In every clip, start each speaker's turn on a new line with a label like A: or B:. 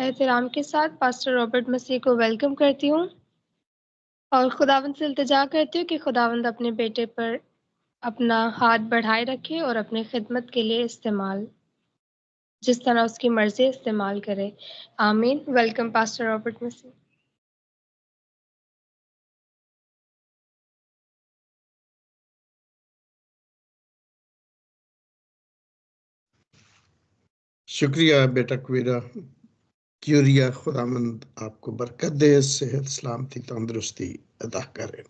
A: एहतराम के साथ पास्टर रॉबर्ट मसीह को वेलकम करती हूँ और खुदावंद से इल्तिजा करती हूँ कि खुदावंद अपने बेटे पर अपना हाथ बढ़ाए रखे और अपने खिदमत के लिए इस्तेमाल जिस तरह उसकी मर्जी इस्तेमाल करे। आमीन। वेलकम पास्टर रॉबर्ट मसीह।
B: शुक्रिया बेटा क्यूरिया। खुदामंद आपको बरकत दे, सेहत सलामती तंदुरुस्ती अता करे।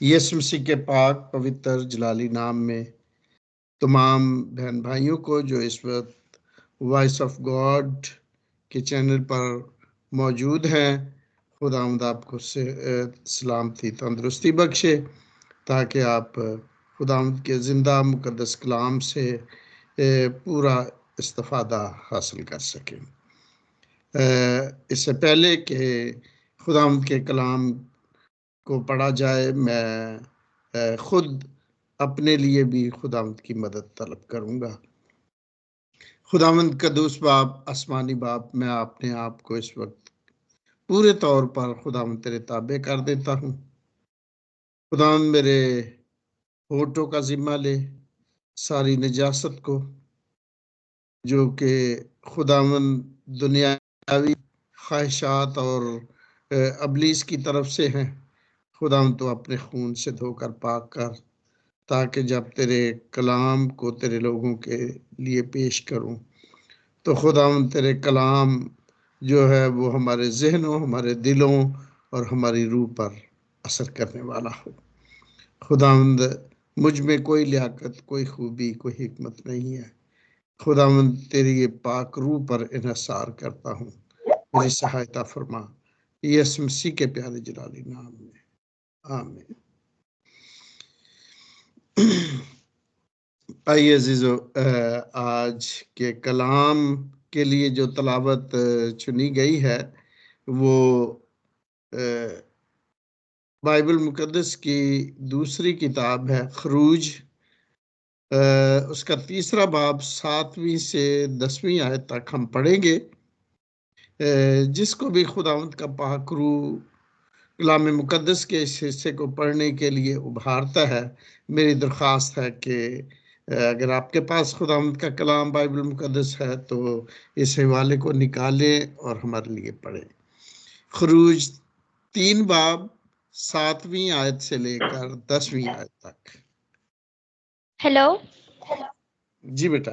B: यीशु मसीह के पाक पवित्र जलाली नाम में तमाम बहन भाइयों को जो इस वक्त वॉइस ऑफ गॉड के चैनल पर मौजूद हैं, खुदामंद आपको सलामती तंदुरुस्ती बख्शे ताकि आप खुदामंद के जिंदा मुकद्दस कलाम से पूरा इस्तिफादा हासिल कर सकें। इससे पहले कि खुदावंद के कलाम को पढ़ा जाए, मैं खुद अपने लिए भी खुदावंद की मदद तलब करूंगा। खुदावंद कदूस बाप, आसमानी बाप, मैं अपने आप को इस वक्त पूरे तौर पर खुदावंद तेरे ताबे कर देता हूँ। खुदावंद मेरे होठों का जिम्मा ले, सारी निजासत को जो कि खुदावंद दुनियावी ख्वाहिशात और अबलीस की तरफ से हैं, खुदावंद तो अपने खून से धोकर पाक कर, ताकि जब तेरे कलाम को तेरे लोगों के लिए पेश करूं तो खुदावंद तेरे कलाम जो है वो हमारे जहनों, हमारे दिलों और हमारी रूह पर असर करने वाला हो। खुदावंद मुझ में कोई लियाकत, कोई खूबी, कोई हिकमत नहीं है। खुदावंद तेरी ये पाक रूह पर इन्हिसार करता हूँ, मेरी सहायता फरमा, यीशु मसीह के प्यारे जलाली नाम में, आमीन। आइए अजीजों, आज के कलाम के लिए जो तलावत चुनी गई है वो बाइबल मुकद्दस की दूसरी किताब है खरूज, उसका तीसरा बाब 7वीं से 10वीं आयत तक हम पढ़ेंगे। जिसको भी खुदावंद का पाक रूह कलाम मुकद्दस के इस हिस्से को पढ़ने के लिए उभारता है, मेरी दरख्वास्त है कि अगर आपके पास खुदावंद का कलाम बाइबल मुकद्दस है तो इस हवाले को निकालें और हमारे लिए पढ़ें। खरूज 3 बाब 7वीं आयत से लेकर 10वीं आयत तक।
A: हेलो
B: जी बेटा।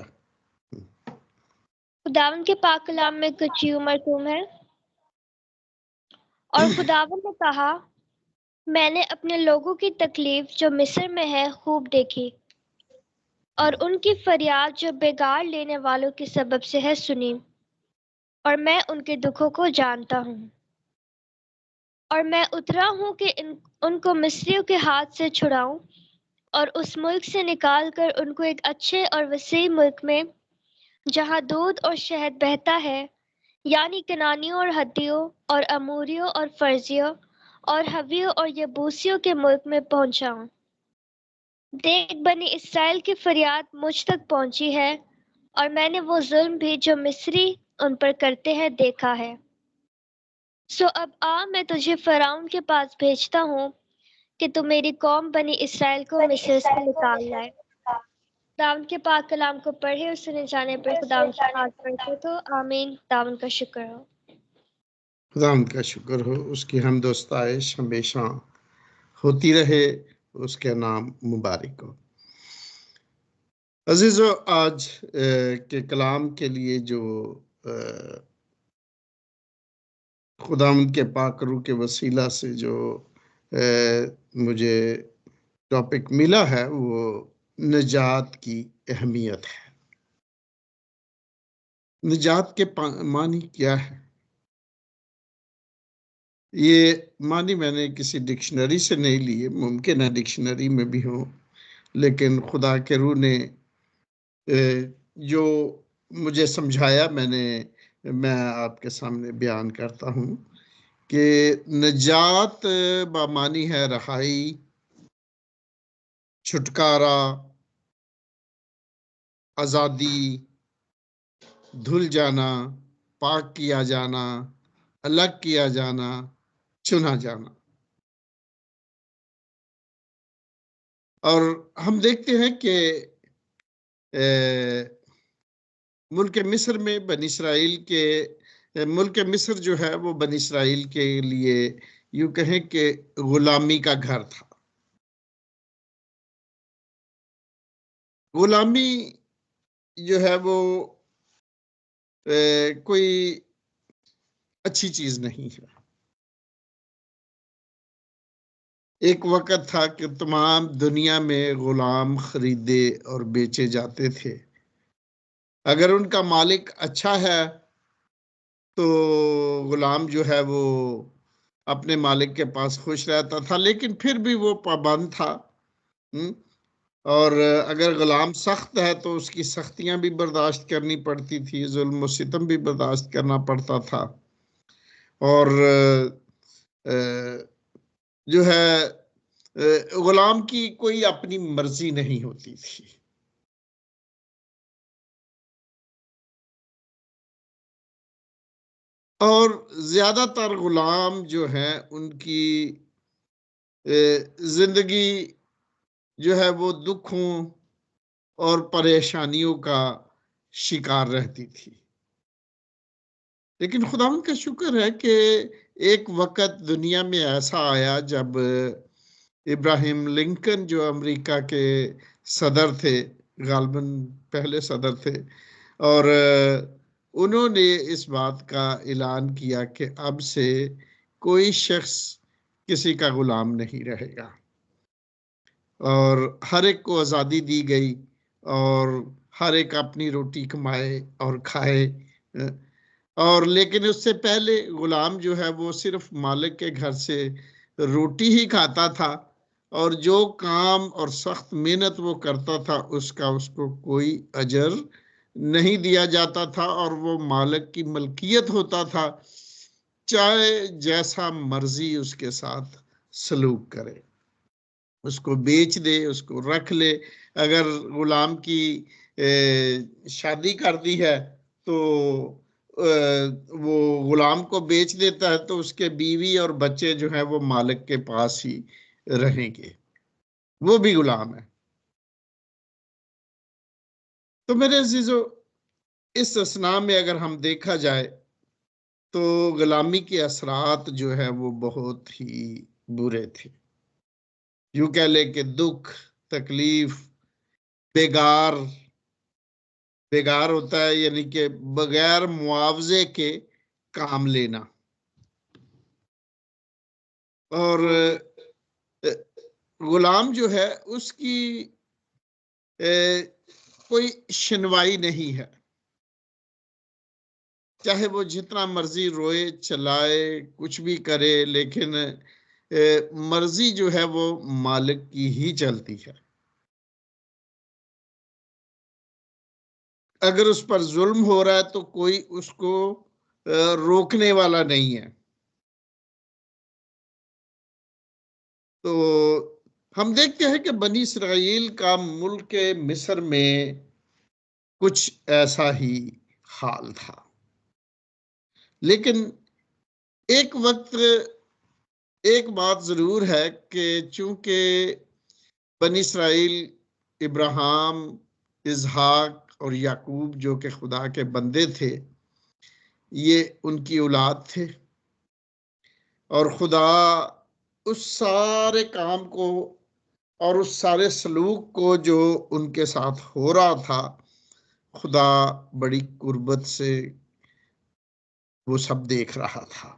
A: खुदावंद के पाक कलाम में कुछ यूं मरसूम है। और खुदावंद ने कहा, मैंने अपने लोगों की तकलीफ जो मिस्र में है खूब देखी और उनकी फरियाद जो बेगार लेने वालों के सबब से है सुनी, और मैं उनके दुखों को जानता हूँ। और मैं उतरा हूँ कि उनको मिस्रियों के हाथ से छुड़ाऊं और उस मुल्क से निकाल कर उनको एक अच्छे और वसीह मुल्क में, जहाँ दूध और शहद बहता है, यानी कनानियों और हत्तियों और अमूरियों और फर्जियों और हवियों और यबूसियों के मुल्क में पहुंचाऊं। देख, बनी इस्राएल की फरियाद मुझ तक पहुंची है, और मैंने वो जुल्म भी जो मिस्री उन पर करते हैं देखा है। सो अब आ, मैं तुझे फराउन के पास भेजता हूँ कि तू मेरी कौम बनी इस्राएल को मिस्र से निकाल लाए। खुदावंद के पाक कलाम को पढ़े और सुने जाने पर खुदावंद की हाथ बढ़ते तो आमीन। खुदावंद का शुक्र हो।
B: खुदावंद का शुक्र हो, उसकी हमद व सताइश हमेशा होती रहे, उसके नाम मुबारक हो। अजीजों, आज के कलाम के लिए जो खुदावंद के पाक रूह के वसीला से जो मुझे टॉपिक मिला है वो निजात की अहमियत है। निजात के मानी क्या है? ये मानी मैंने किसी डिक्शनरी से नहीं लिए, मुमकिन है डिक्शनरी में भी हो, लेकिन खुदा के रूह ने जो मुझे समझाया मैं आपके सामने बयान करता हूँ कि निजात बामानी है रहाई, छुटकारा, आज़ादी, धुल जाना, पाक किया जाना, अलग किया जाना, चुना जाना। और हम देखते हैं कि मुल्क मिस्र में मुल्क मिस्र जो है वो बनी इसराइल के लिए यूं कहें कि गुलामी का घर था। गुलामी जो है वो कोई अच्छी चीज नहीं है। एक वक्त था कि तमाम दुनिया में गुलाम खरीदे और बेचे जाते थे। अगर उनका मालिक अच्छा है तो गुलाम जो है वो अपने मालिक के पास खुश रहता था, लेकिन फिर भी वो पाबंद था। हम्म, और अगर गुलाम सख्त है तो उसकी सख्तियां भी बर्दाश्त करनी पड़ती थी, जुल्म और सितम भी बर्दाश्त करना पड़ता था। और जो है गुलाम की कोई अपनी मर्जी नहीं होती थी। और ज्यादातर गुलाम जो हैं उनकी जिंदगी जो है वो दुखों और परेशानियों का शिकार रहती थी। लेकिन खुदावंद का शुक्र है कि एक वक्त दुनिया में ऐसा आया जब इब्राहिम लिंकन जो अमेरिका के सदर थे, गालबन पहले सदर थे, और उन्होंने इस बात का ऐलान किया कि अब से कोई शख्स किसी का गुलाम नहीं रहेगा और हर एक को आज़ादी दी गई और हर एक अपनी रोटी कमाए और खाए। और लेकिन उससे पहले गुलाम जो है वो सिर्फ मालिक के घर से रोटी ही खाता था और जो काम और सख्त मेहनत वो करता था उसका उसको कोई अजर नहीं दिया जाता था और वो मालिक की मलकियत होता था, चाहे जैसा मर्जी उसके साथ सलूक करे, उसको बेच दे, उसको रख ले। अगर गुलाम की शादी कर दी है तो वो गुलाम को बेच देता है तो उसके बीवी और बच्चे जो है वो मालिक के पास ही रहेंगे, वो भी गुलाम है। तो मेरे अजीजों, इस असना में अगर हम देखा जाए तो गुलामी के असरात जो है वो बहुत ही बुरे थे। यूं कह ले कि दुख, तकलीफ, बेगार, बेगार होता है यानी कि बगैर मुआवजे के काम लेना। और गुलाम जो है उसकी कोई सुनवाई नहीं है, चाहे वो जितना मर्जी रोए चलाए कुछ भी करे, लेकिन मर्जी जो है वो मालिक की ही चलती है। अगर उस पर जुल्म हो रहा है तो कोई उसको रोकने वाला नहीं है। तो हम देखते हैं कि बनी इसराइल का मुल्क मिस्र में कुछ ऐसा ही हाल था। लेकिन एक वक्त एक बात जरूर है कि चूंकि बनी इसराइल इब्राहिम, इसहाक और याकूब जो कि खुदा के बंदे थे, ये उनकी औलाद थे और खुदा उस सारे काम को और उस सारे सलूक को जो उनके साथ हो रहा था, खुदा बड़ी कुर्बत से वो सब देख रहा था।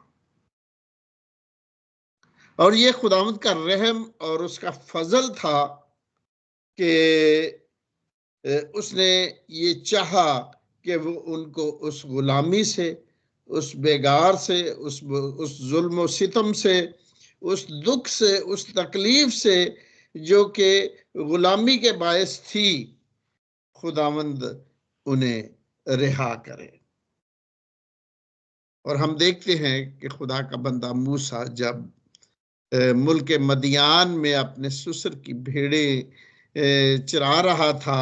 B: और ये खुदावंद का रहम और उसका फजल था कि उसने ये चाहा कि वो उनको उस गुलामी से, उस बेगार से, उस जुल्म और सितम से, उस दुख से, उस तकलीफ से जो कि गुलामी के बायस थी, खुदावंद उन्हें रिहा करे। और हम देखते हैं कि खुदा का बंदा मूसा जब मुल्क मदियान में अपने ससुर की भेड़ें चरा रहा था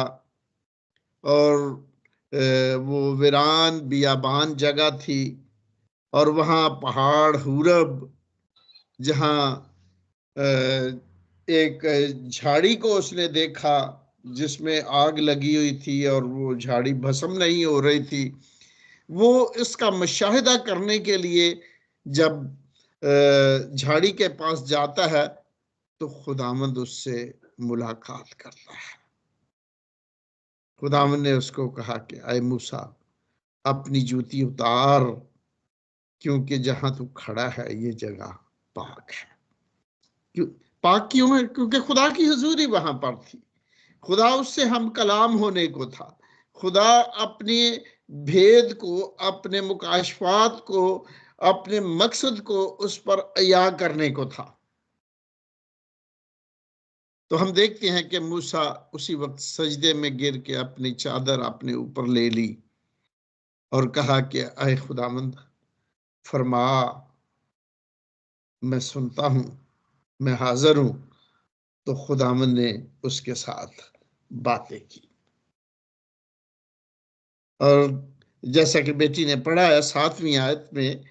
B: और वो वीरान बियाबान जगह थी और वहाँ पहाड़ हुरब, जहाँ एक झाड़ी को उसने देखा जिसमें आग लगी हुई थी और वो झाड़ी भस्म नहीं हो रही थी। वो इसका मुशाहिदा करने के लिए जब झाड़ी के पास जाता है तो खुदावंद उससे मुलाकात करता है। खुदावंद ने उसको कहा कि ऐ मूसा, अपनी जूती उतार, क्योंकि जहां तू खड़ा है ये जगह पाक है। क्यों पाक क्यों है? क्योंकि खुदा की हुजूरी वहां पर थी। खुदा उससे हम कलाम होने को था। खुदा अपने भेद को, अपने मुकाशफात को, अपने मकसद को उस पर अया करने को था। तो हम देखते हैं कि मूसा उसी वक्त सजदे में गिर के अपनी चादर अपने ऊपर ले ली और कहा कि ऐ खुदावंद, फरमा, मैं सुनता हूं, मैं हाजिर हूं। तो खुदावंद ने उसके साथ बातें की। और जैसा कि बेटी ने पढ़ा है 7वीं आयत में,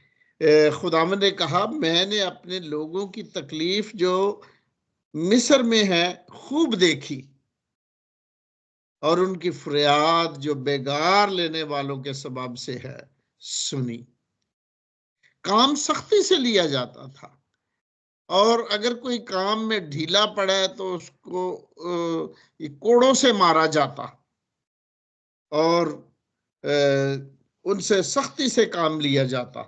B: खुदावंद ने कहा, मैंने अपने लोगों की तकलीफ जो मिस्र में है खूब देखी और उनकी फरियाद जो बेगार लेने वालों के सबब से है सुनी। काम सख्ती से लिया जाता था और अगर कोई काम में ढीला पड़ा है तो उसको कोड़ों से मारा जाता और उनसे सख्ती से काम लिया जाता।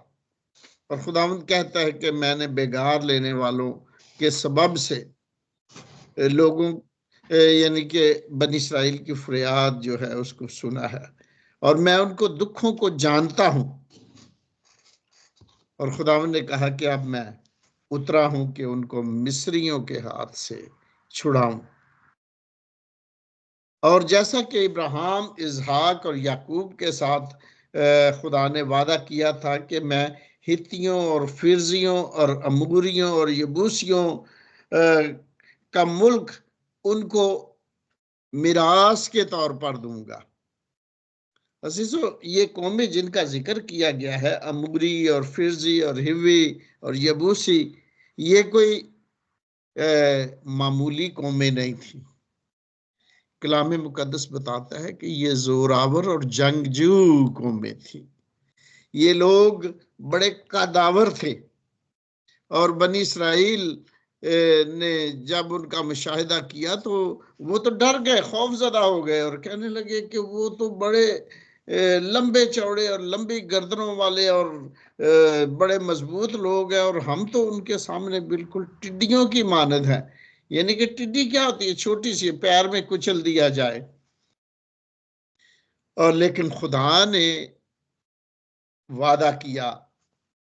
B: और खुदावंद कहता है कि मैंने बेगार लेने वालों के सबब से लोगों यानी कि बनी इस्राएल की फरियाद जो है उसको सुना है और मैं उनको दुखों को जानता हूं। और खुदावंद ने कहा कि अब मैं उतरा हूं कि उनको मिस्रियों के हाथ से छुड़ाऊं। और जैसा कि इब्राहिम, इजहाक और याकूब के साथ खुदा ने वादा किया था कि मैं हित्तियों और फिरजियों और अमूरियों और यबूसियों का मुल्क उनको मिरास के तौर पर दूंगा। असीसो, ये कौमें जिनका जिक्र किया गया है, अमूरी और फिरजी और हिवी और यबूसी, ये कोई मामूली कौमें नहीं थी। कलाम मुकद्दस बताता है कि ये जोरावर और जंगजू कौमें थी। ये लोग बड़े कदावर थे और बनी इस्राइल ने जब उनका मुशाहिदा किया तो वो तो डर गए, खौफजदा हो गए और कहने लगे कि वो तो बड़े लंबे चौड़े और लंबी गर्दनों वाले और बड़े मजबूत लोग हैं और हम तो उनके सामने बिल्कुल टिड्डियों की मानद है। यानी कि टिड्डी क्या होती है? छोटी सी, पैर में कुचल दिया जाए। और लेकिन खुदा ने वादा किया,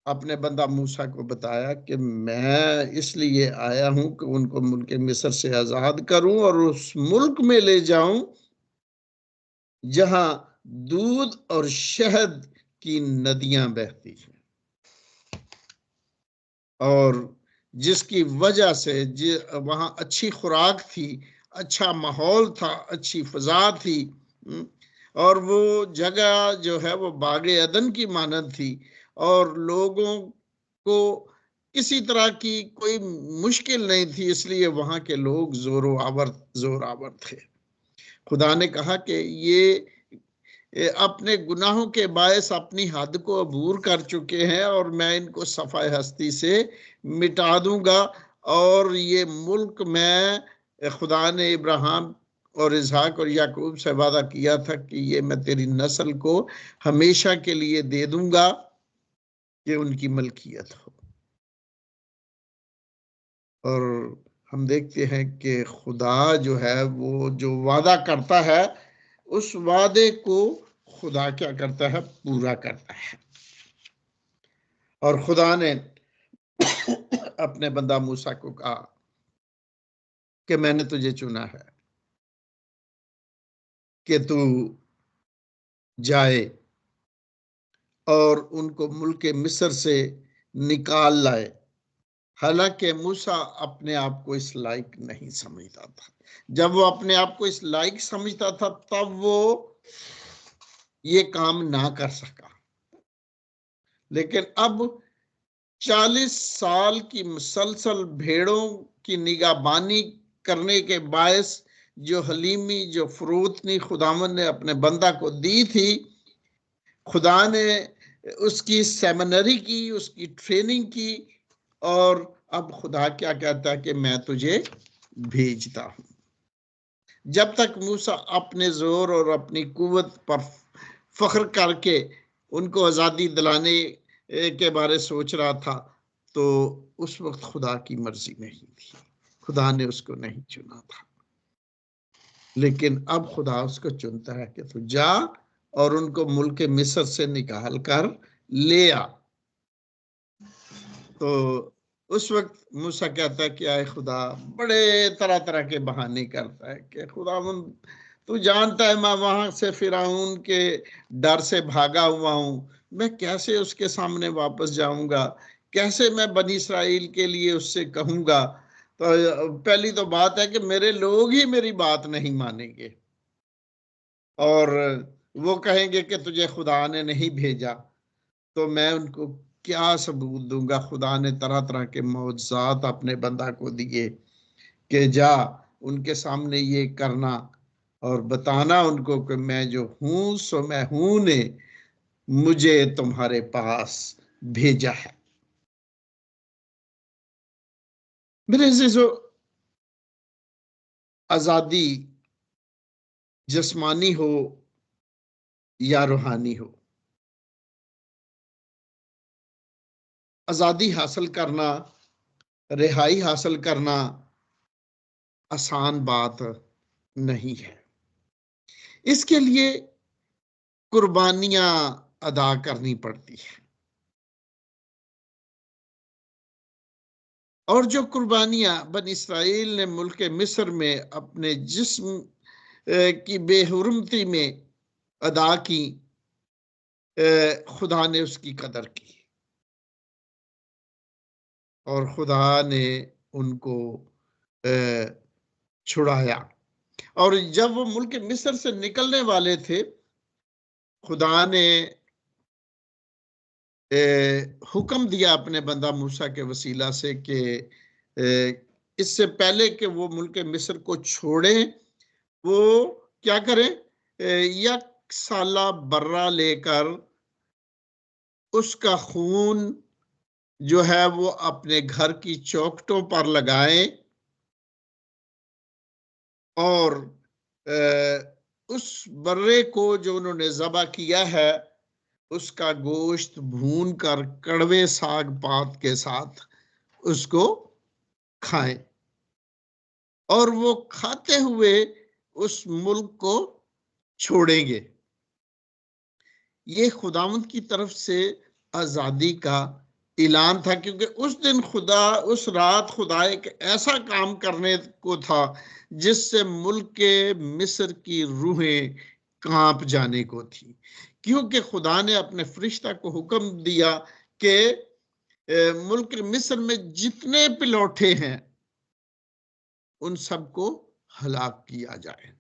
B: अपने बंदा मूसा को बताया कि मैं इसलिए आया हूं कि उनको मुल्क मिस्र से आजाद करूं और उस मुल्क में ले जाऊं जहां दूध और शहद की नदियां बहती हैं और जिसकी वजह से वहां अच्छी खुराक थी, अच्छा माहौल था, अच्छी फजा थी। और वो जगह जो है वो बागे अदन की मानद थी और लोगों को किसी तरह की कोई मुश्किल नहीं थी, इसलिए वहां के लोग जोरावर थे। खुदा ने कहा कि ये अपने गुनाहों के बायस अपनी हद को अबूर कर चुके हैं और मैं इनको सफाई हस्ती से मिटा दूंगा। और ये मुल्क मैं, खुदा ने इब्राहिम और इसहाक और याकूब से वादा किया था कि ये मैं तेरी नस्ल को हमेशा के लिए दे दूंगा, ये उनकी मलकियत हो। और हम देखते हैं कि खुदा जो है वो जो वादा करता है उस वादे को खुदा क्या करता है? पूरा करता है। और खुदा ने अपने बंदा मूसा को कहा कि मैंने तुझे चुना है कि तू जाए और उनको मुल्क मिस्र से निकाल लाए। हालांकि मूसा अपने आप को इस लायक नहीं समझता था। जब वो अपने आप को इस लायक समझता था तब वो ये काम ना कर सका। लेकिन अब 40 साल की मुसलसल भेड़ों की निगाहबानी करने के बायस जो हलीमी, जो फरोतनी खुदावन ने अपने बंदा को दी थी, खुदा ने उसकी सेमिनरी की, उसकी ट्रेनिंग की, और अब खुदा क्या कहता है कि मैं तुझे भेजता हूं। जब तक मूसा अपने जोर और अपनी कुव्वत पर फख्र करके उनको आज़ादी दिलाने के बारे सोच रहा था, तो उस वक्त खुदा की मर्जी नहीं थी, खुदा ने उसको नहीं चुना था। लेकिन अब खुदा उसको चुनता है कि तू जा और उनको मुल्क मिस्र से निकाल कर ले आ। तो उस वक्त मूसा कहता है कि आए खुदा, बड़े तरह तरह के बहाने करता है कि खुदा तू जानता है मैं वहां से फिरौन के डर से भागा हुआ हूं, मैं कैसे उसके सामने वापस जाऊंगा, कैसे मैं बनी इस्राएल के लिए उससे कहूंगा। तो पहली तो बात है कि मेरे लोग ही मेरी बात नहीं मानेंगे और वो कहेंगे कि तुझे खुदा ने नहीं भेजा, तो मैं उनको क्या सबूत दूंगा। खुदा ने तरह तरह के मौजज़ात अपने बंदा को दिए कि जा उनके सामने ये करना और बताना उनको कि मैं जो हूं सो मैं हूं ने मुझे तुम्हारे पास भेजा है। मेरे अज़ीज़ों, आजादी जिस्मानी हो या रूहानी हो, आजादी हासिल करना, रिहाई हासिल करना आसान बात नहीं है। इसके लिए कुर्बानियां अदा करनी पड़ती है, और जो कुर्बानियां बनी इस्राएल ने मुल्क मिस्र में अपने जिस्म की बेहुरमती में अदा की, खुदा ने उसकी कदर की और खुदा ने उनको छुड़ाया। और जब वो मुल्क मिस्र से निकलने वाले थे, खुदा ने हुक्म दिया अपने बंदा मूसा के वसीला से कि इससे पहले कि वो मुल्क मिस्र को छोड़े, वो क्या करें, एक साला बर्रा लेकर उसका खून जो है वो अपने घर की चौखटों पर लगाएं और उस बर्रे को जो उन्होंने ज़बह किया है उसका गोश्त भून कर कड़वे साग पात के साथ उसको खाएं, और वो खाते हुए उस मुल्क को छोड़ेंगे। ये खुदावंद की तरफ से आजादी का ऐलान था, क्योंकि उस दिन खुदा, उस रात खुदा एक ऐसा काम करने को था जिससे मुल्क के मिस्र की रूहें कांप जाने को थी। क्योंकि खुदा ने अपने फरिश्ता को हुक्म दिया कि मुल्क मिस्र में जितने पिलौठे हैं उन सबको हलाक किया जाए।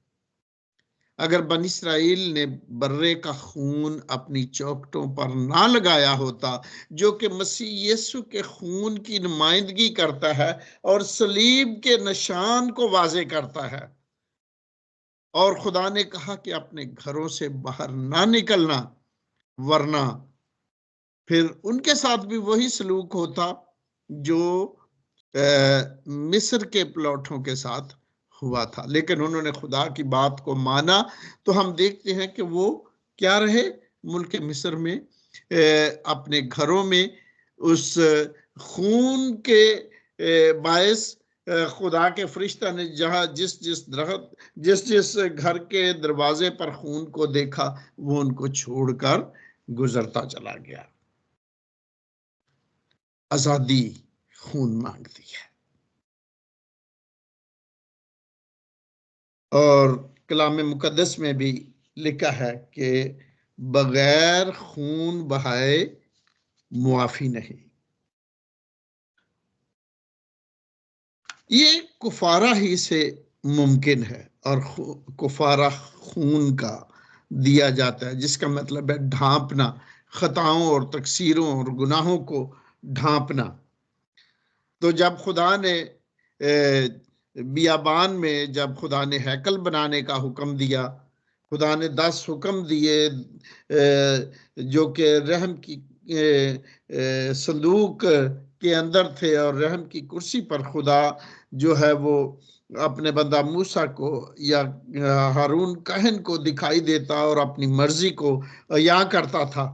B: अगर बनी इस्राएल ने बर्रे का खून अपनी चौखटों पर ना लगाया होता, जो कि मसीह यीशु के खून की नुमाइंदगी करता है और सलीब के निशान को वाजे करता है, और खुदा ने कहा कि अपने घरों से बाहर ना निकलना वरना फिर उनके साथ भी वही सलूक होता जो मिस्र के प्लॉटों के साथ हुआ था। लेकिन उन्होंने खुदा की बात को माना, तो हम देखते हैं कि वो क्या रहे, मुल्क मिस्र में अपने घरों में उस खून के बायस खुदा के फरिश्ता ने जहां जिस जिस दरख्त, जिस जिस घर के दरवाजे पर खून को देखा, वो उनको छोड़कर गुजरता चला गया। आजादी खून मांगती है, और कलाम मुकद्दस में भी लिखा है कि बगैर खून बहाए मुआफी नहीं। ये कुफारा ही से मुमकिन है, और कुफारा खून का दिया जाता है, जिसका मतलब है ढांपना, खताओं और तकसीरों और गुनाहों को ढांपना। तो जब खुदा ने बियाबान में जब खुदा ने हैकल बनाने का हुक्म दिया, खुदा ने 10 हुक्म दिए जो कि रहम की संदूक के अंदर थे, और रहम की कुर्सी पर खुदा जो है वो अपने बंदा मूसा को या हारून कहन को दिखाई देता और अपनी मर्जी को अया करता था।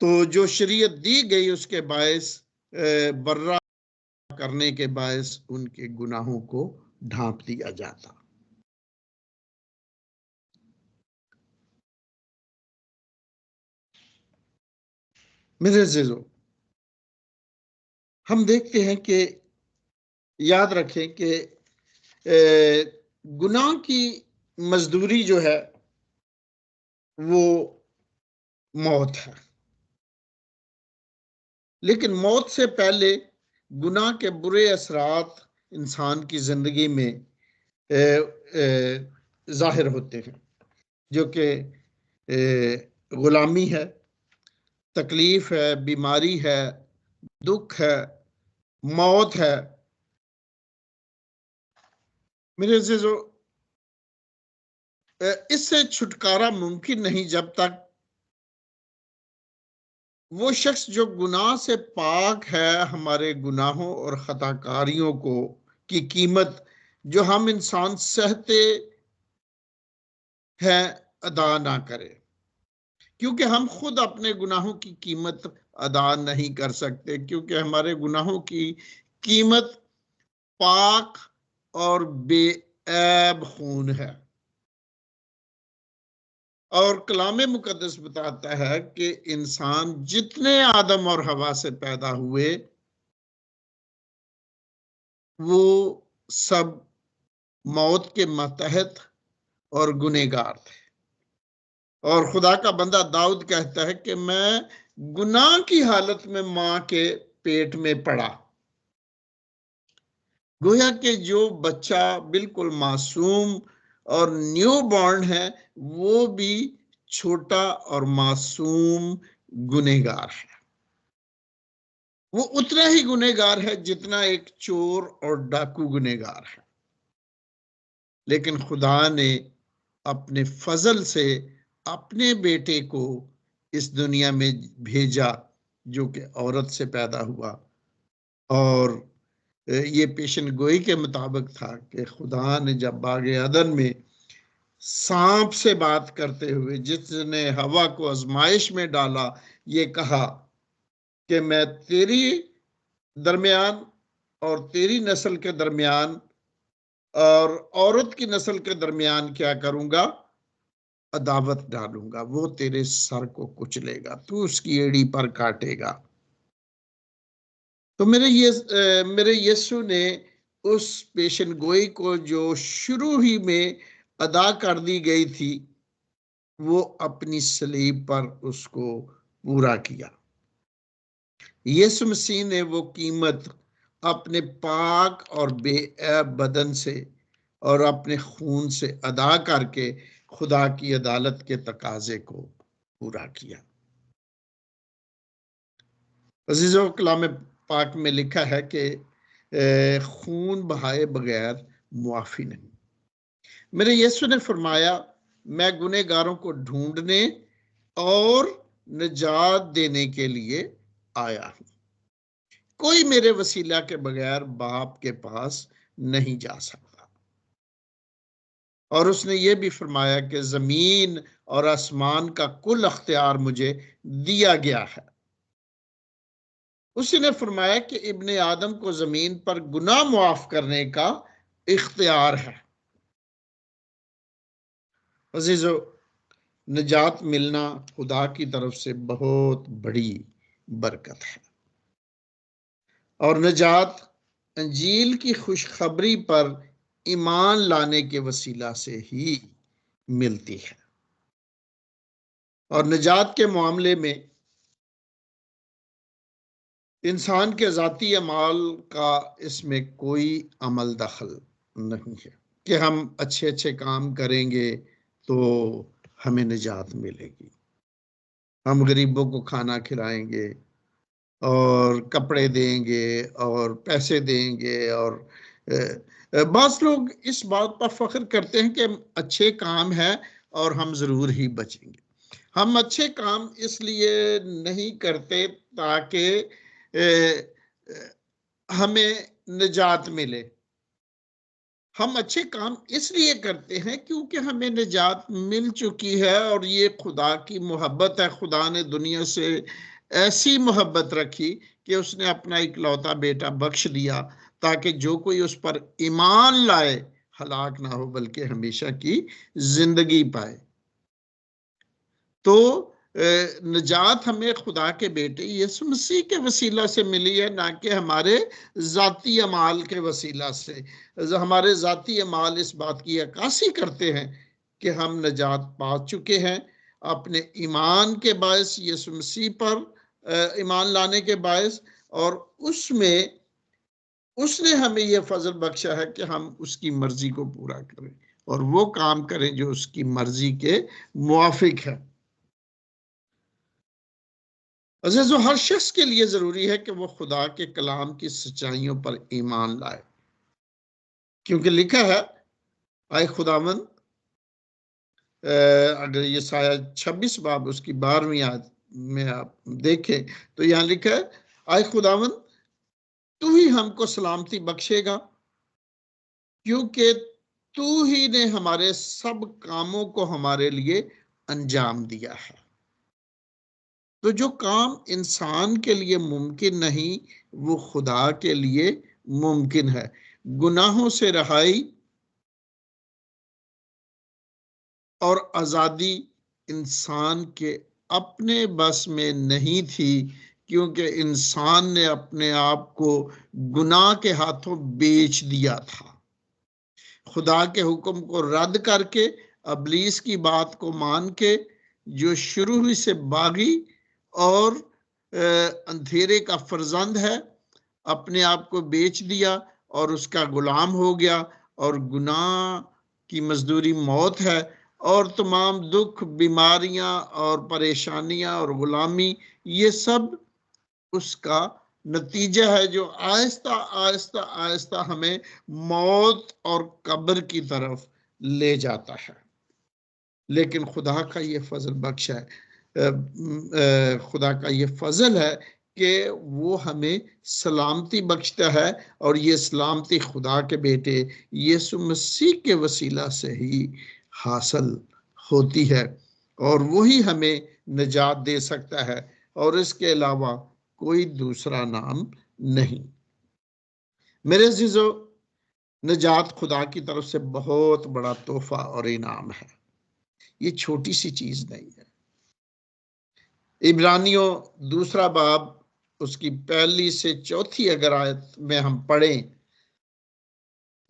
B: तो जो शरीयत दी गई उसके बायस बर्रा करने के बायस उनके गुनाहों को ढांप दिया जाता। मेरे अज़ीज़ों, हम देखते हैं कि याद रखें कि गुनाह की मजदूरी जो है वो मौत है, लेकिन मौत से पहले गुनाह के बुरे असरात इंसान की जिंदगी में जाहिर होते हैं, जो कि गुलामी है, तकलीफ है, बीमारी है, दुख है, मौत है। मेरे अज़ीज़ों, इससे छुटकारा मुमकिन नहीं जब तक वो शख्स जो गुनाह से पाक है, हमारे गुनाहों और खताकारियों को की कीमत जो हम इंसान सहते हैं अदा ना करे, क्योंकि हम खुद अपने गुनाहों की कीमत अदा नहीं कर सकते, क्योंकि हमारे गुनाहों की कीमत पाक और बेऐब खून है। और कलाम मुकद्दस बताता है कि इंसान जितने आदम और हवा से पैदा हुए वो सब मौत के मतहत और गुनेगार थे। और खुदा का बंदा दाऊद कहता है कि मैं गुनाह की हालत में मां के पेट में पड़ा। गोया कि जो बच्चा बिल्कुल मासूम और न्यू बॉर्न है वो भी छोटा और मासूम गुनेगार है। वो उतना ही गुनेगार है जितना एक चोर और डाकू गुनेगार है, लेकिन खुदा ने अपने फजल से अपने बेटे को इस दुनिया में भेजा जो कि औरत से पैदा हुआ। और ये पेशन गोई के मुताबिक था कि खुदा ने जब बागे अदन में सांप से बात करते हुए जिसने हवा को आजमाइश में डाला, ये कहा कि मैं तेरी दरमियान और तेरी नस्ल के दरमियान और औरत की नस्ल के दरमियान क्या करूंगा, अदावत डालूंगा, वो तेरे सर को कुचलेगा, तू उसकी एड़ी पर काटेगा। तो मेरे यीशु ने उस पेशन गोई को जो शुरू ही में अदा कर दी गई थी वो अपनी सलीब पर उसको पूरा किया। यीशु मसीह ने वो कीमत अपने पाक और बेऐब बदन से और अपने खून से अदा करके खुदा की अदालत के तकाजे को पूरा किया। अजीजों, कलाम पाक में लिखा है कि खून बहाए बगैर मुआफी नहीं। मेरे यीशु ने फरमाया, मैं गुनेगारों को ढूंढने और निजात देने के लिए आया हूं। कोई मेरे वसीला के बगैर बाप के पास नहीं जा सकता। और उसने ये भी फरमाया कि जमीन और आसमान का कुल अख्तियार मुझे दिया गया है। उसी ने फरमाया कि इब्ने आदम को जमीन पर गुनाह मुआफ करने का इख्तियार है। अजीजो, निजात मिलना खुदा की तरफ से बहुत बड़ी बरकत है, और निजात अंजील की खुशखबरी पर ईमान लाने के वसीला से ही मिलती है। और निजात के मामले में इंसान के ज़ाती अमाल का इसमें कोई अमल दखल नहीं है कि हम अच्छे अच्छे काम करेंगे तो हमें निजात मिलेगी। हम गरीबों को खाना खिलाएंगे और कपड़े देंगे और पैसे देंगे, और बास लोग इस बात पर फख्र करते हैं कि अच्छे काम है और हम जरूर ही बचेंगे। हम अच्छे काम इसलिए नहीं करते ताकि हमें निजात मिले। हम अच्छे काम इसलिए करते हैं क्योंकि हमें निजात मिल चुकी है, और ये खुदा की मोहब्बत है। खुदा ने दुनिया से ऐसी मोहब्बत रखी कि उसने अपना इकलौता बेटा बख्श दिया, ताकि जो कोई उस पर ईमान लाए हलाक ना हो बल्कि हमेशा की जिंदगी पाए। तो निजात हमें खुदा के बेटे यीशु मसीह के वसीला से मिली है, ना कि हमारे जाती अमाल के वसीला से। हमारे जाती अमाल इस बात की अक्कासी करते हैं कि हम निजात पा चुके हैं अपने ईमान के बायस, यीशु मसीह पर ईमान लाने के बायस, और उसमें उसने हमें यह फजल बख्शा है कि हम उसकी मर्जी को पूरा करें और वो काम करें जो उसकी मर्जी के मुआफिक है। अज़ीज़ो, हर शख्स के लिए जरूरी है कि वो खुदा के कलाम की सच्चाइयों पर ईमान लाए, क्योंकि लिखा है, आए खुदावन, अगर ये साया 26 बाब उसकी 12वीं आयत में आप देखें तो यहाँ लिखा है, आए खुदावन तू ही हमको सलामती बख्शेगा, क्योंकि तू ही ने हमारे सब कामों को हमारे लिए अंजाम दिया है। तो जो काम इंसान के लिए मुमकिन नहीं, वो खुदा के लिए मुमकिन है। गुनाहों से रहाई और आजादी इंसान के अपने बस में नहीं थी, क्योंकि इंसान ने अपने आप को गुनाह के हाथों बेच दिया था। खुदा के हुक्म को रद्द करके, अबलीस की बात को मान के, जो शुरू ही से बागी और अंधेरे का फर्जंद है, अपने आप को बेच दिया और उसका गुलाम हो गया, और गुनाह की मजदूरी मौत है, और तमाम दुख, बीमारियां और परेशानियां और गुलामी, ये सब उसका नतीजा है जो आहिस्ता आहिस्ता आहिस्ता हमें मौत और कब्र की तरफ ले जाता है। लेकिन खुदा का ये फजल बख्श है, खुदा का ये फजल है कि वो हमें सलामती बख्शता है, और ये सलामती खुदा के बेटे यीशु मसीह के वसीला से ही हासिल होती है, और वही हमें निजात दे सकता है, और इसके अलावा कोई दूसरा नाम नहीं। मेरे अजीजों, निजात खुदा की तरफ से बहुत बड़ा तोहफा और इनाम है। ये छोटी सी चीज नहीं है। इब्रानियों 2 बाब उसकी 1 से 4 अगर आयत में हम पढ़ें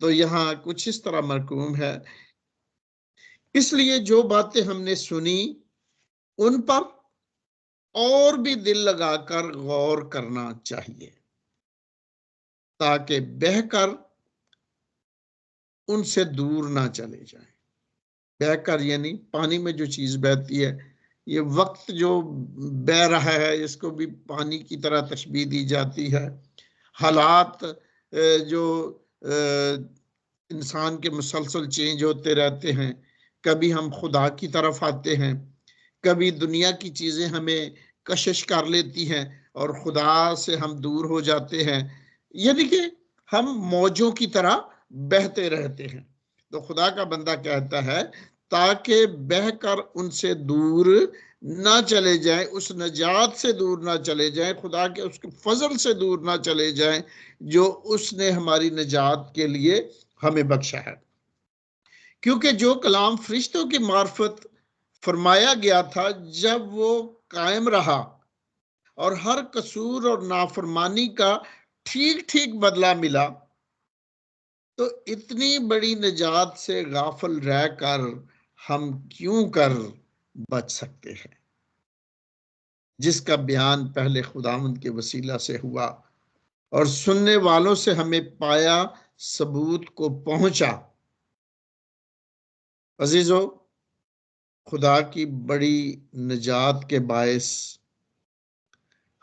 B: तो यहाँ कुछ इस तरह मरकूम है, इसलिए जो बातें हमने सुनी उन पर और भी दिल लगाकर गौर करना चाहिए, ताकि बहकर उनसे दूर ना चले जाएं। बहकर यानी पानी में जो चीज बहती है, ये वक्त जो बह रहा है इसको भी पानी की तरह तशबीह दी जाती है। हालात जो इंसान के मुसलसल चेंज होते रहते हैं, कभी हम खुदा की तरफ आते हैं, कभी दुनिया की चीजें हमें कशिश कर लेती हैं और खुदा से हम दूर हो जाते हैं, यानी कि हम मौजों की तरह बहते रहते हैं। तो खुदा का बंदा कहता है, ताकि बहकर उनसे दूर ना चले जाएं, उस नजात से दूर ना चले जाएं, खुदा के उसके फजल से दूर ना चले जाएं जो उसने हमारी निजात के लिए हमें बख्शा है। क्योंकि जो कलाम फरिश्तों की मार्फत फरमाया गया था, जब वो कायम रहा और हर कसूर और नाफरमानी का ठीक ठीक बदला मिला, तो इतनी बड़ी निजात से गाफिल रहकर हम क्यों कर बच सकते हैं, जिसका बयान पहले खुदावंद के वसीला से हुआ और सुनने वालों से हमें पाया सबूत को पहुंचा। अजीजों, खुदा की बड़ी निजात के बायस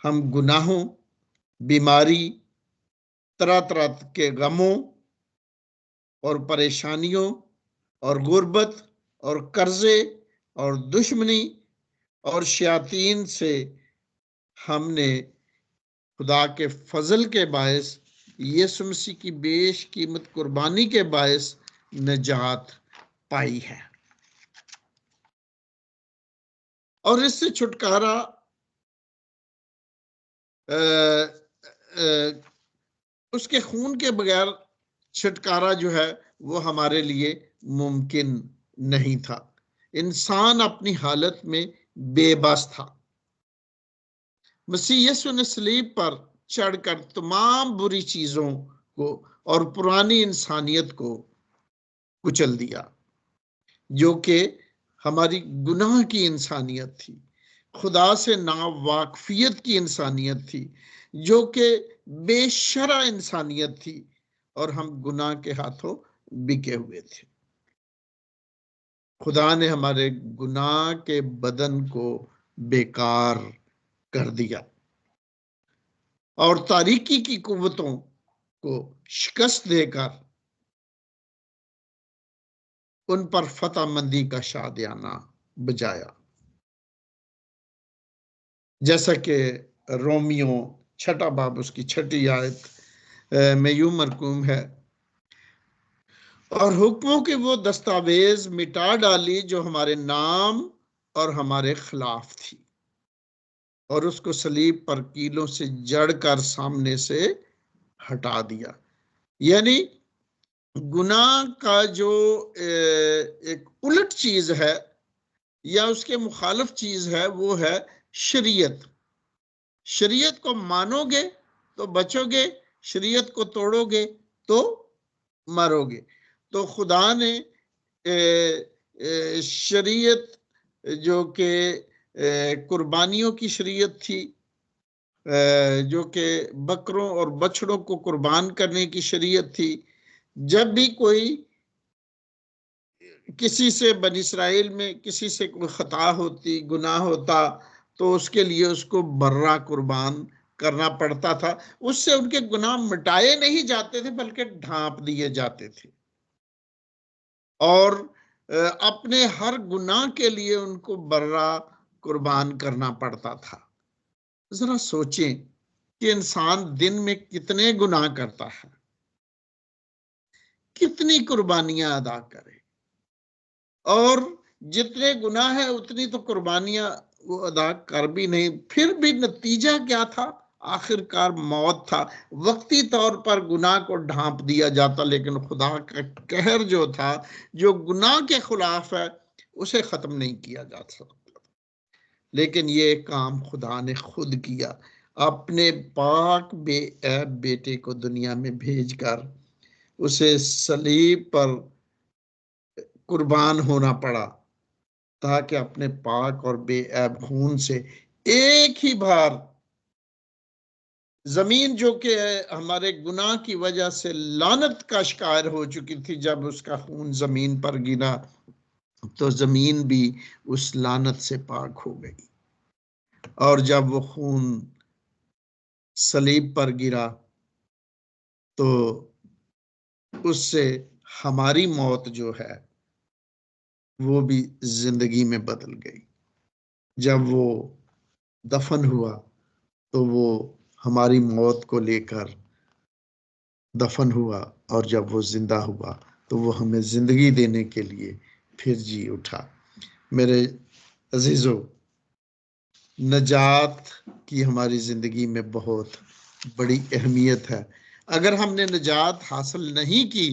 B: हम गुनाहों, बीमारी, तरह तरह के गमों और परेशानियों और गुर्बत और कर्जे और दुश्मनी और शयातीन से हमने खुदा के फजल के बायस, यीशु मसीह की बेशकीमत कुर्बानी के बायस निजात पाई है। और इससे छुटकारा उसके खून के बगैर छुटकारा जो है वो हमारे लिए मुमकिन नहीं था। इंसान अपनी हालत में बेबस था। मसीह यीशु ने सलीब पर चढ़कर तमाम बुरी चीजों को और पुरानी इंसानियत को कुचल दिया, जो कि हमारी गुनाह की इंसानियत थी, खुदा से नावाकफियत की इंसानियत थी, जो कि बेशरा इंसानियत थी, और हम गुनाह के हाथों बिके हुए थे। खुदा ने हमारे गुनाह के बदन को बेकार कर दिया और तारीकी की कुव्वतों को शिकस्त देकर उन पर फतहमंदी का शादियाना बजाया। जैसा कि रोमियो 6 बाब उसकी 6 आयत में यूं मरकूम है, और हुक्मों के वो दस्तावेज मिटा डाली जो हमारे नाम और हमारे खिलाफ थी, और उसको सलीब पर कीलों से जड़कर सामने से हटा दिया। यानी गुनाह का जो एक उलट चीज है या उसके मुखालिफ चीज है वो है शरीयत। शरीयत को मानोगे तो बचोगे, शरीयत को तोड़ोगे तो मरोगे। तो खुदा ने शरीयत जो कि कुर्बानियों की शरीयत थी, जो कि बकरों और बछड़ों को कुर्बान करने की शरीयत थी, जब भी कोई किसी से बनी इस्राएल में किसी से कोई खता होती, गुनाह होता, तो उसके लिए उसको बर्रा कुर्बान करना पड़ता था। उससे उनके गुनाह मिटाए नहीं जाते थे बल्कि ढांप दिए जाते थे, और अपने हर गुनाह के लिए उनको बर्रा कुर्बान करना पड़ता था। जरा सोचें कि इंसान दिन में कितने गुनाह करता है, कितनी कुर्बानियां अदा करे, और जितने गुनाह है उतनी तो कुर्बानियां वो अदा कर भी नहीं, फिर भी नतीजा क्या था? आखिरकार मौत था। वक्ती तौर पर गुनाह को ढांप दिया जाता, लेकिन खुदा का कहर जो था, जो गुनाह के खिलाफ है, उसे खत्म नहीं किया जा सकता। लेकिन ये काम खुदा ने खुद किया, अपने पाक बेऐब बेटे को दुनिया में भेजकर उसे सलीब पर कुर्बान होना पड़ा, ताकि अपने पाक और बेऐब खून से एक ही बार जमीन, जो कि हमारे गुनाह की वजह से लानत का शिकार हो चुकी थी, जब उसका खून जमीन पर गिरा तो जमीन भी उस लानत से पाक हो गई। और जब वो खून सलीब पर गिरा तो उससे हमारी मौत जो है वो भी जिंदगी में बदल गई। जब वो दफन हुआ तो वो हमारी मौत को लेकर दफन हुआ, और जब वो जिंदा हुआ तो वो हमें जिंदगी देने के लिए फिर जी उठा। मेरे अजीजों, नजात की हमारी जिंदगी में बहुत बड़ी अहमियत है। अगर हमने नजात हासिल नहीं की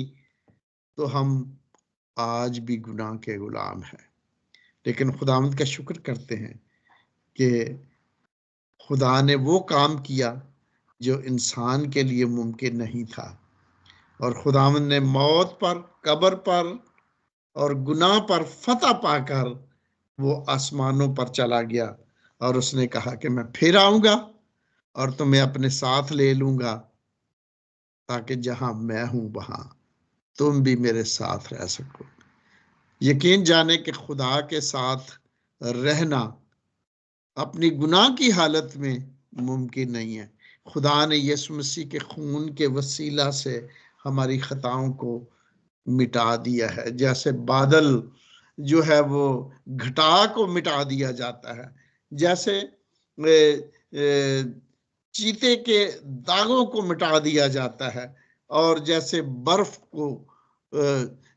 B: तो हम आज भी गुनाह के गुलाम हैं। लेकिन खुदावंद का शुक्र करते हैं कि खुदा ने वो काम किया जो इंसान के लिए मुमकिन नहीं था, और खुदावंद ने मौत पर, कब्र पर और गुनाह पर फतह पाकर वो आसमानों पर चला गया, और उसने कहा कि मैं फिर आऊंगा और तुम्हें अपने साथ ले लूंगा, ताकि जहां मैं हूं वहां तुम भी मेरे साथ रह सको। यकीन जाने कि खुदा के साथ रहना अपनी गुनाह की हालत में मुमकिन नहीं है। खुदा ने यीशु मसीह के खून के वसीला से हमारी खताओं को मिटा दिया है। जैसे बादल जो है वो घटा को मिटा दिया जाता है, जैसे चीते के दागों को मिटा दिया जाता है, और जैसे बर्फ को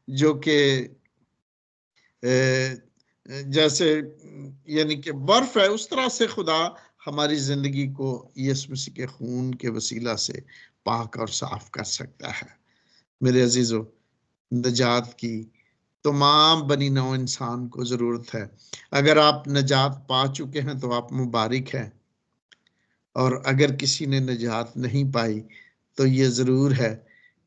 B: जो कि जैसे यानी कि बर्फ है, उस तरह से खुदा हमारी जिंदगी को यीशु मसीह के खून के वसीला से पाक और साफ कर सकता है। मेरे अजीजों, नजात की तमाम बनी नौ इंसान को जरूरत है। अगर आप नजात पा चुके हैं तो आप मुबारक हैं, और अगर किसी ने नजात नहीं पाई तो ये जरूर है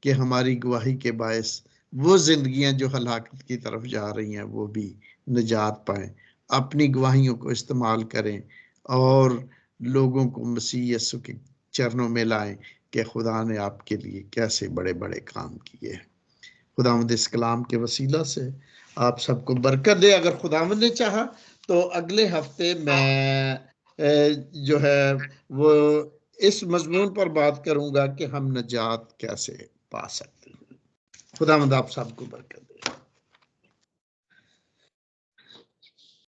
B: कि हमारी गवाही के बायस वो जिंदगियां जो हलाकत की तरफ जा रही हैं वो भी नजात पाएं। अपनी गवाहियों को इस्तेमाल करें और लोगों को मसीह यीशु के चरणों में लाएं कि खुदा ने आपके लिए कैसे बड़े बड़े काम किए हैं। खुदावंद इस कलाम के वसीला से आप सबको बरकत दे। अगर खुदावंद ने चाहा तो अगले हफ्ते मैं जो है वो इस मजमून पर बात करूंगा कि हम नजात कैसे पा सकते हैं। खुदावंद आप सबको बरकत दे।